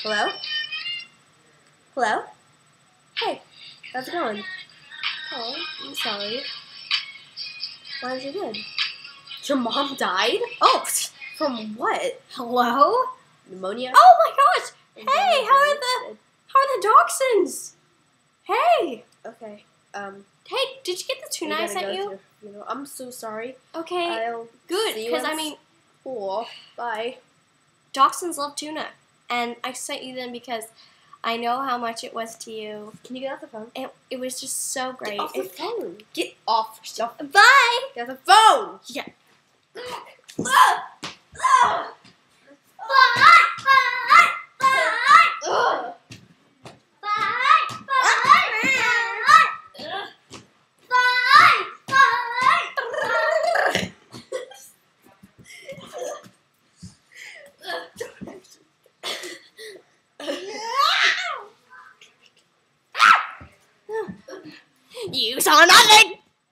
Hello? Hello? Hey, how's it going? Oh, I'm sorry. Why is it good? Your mom died? Oh, from what? Hello? Pneumonia? Oh my gosh! Hey, how are the dachshunds? Hey! Okay. Hey, did you get the tuna I sent you? I'm so sorry. Okay, I'll good, see you because in I mean, school. Bye. dachshunds love tuna, and I sent you them because I know how much it was to you. Can you get off the phone? It was just so great. Get off the phone. Get off yourself. Bye! Get off the phone! Yeah. You saw nothing!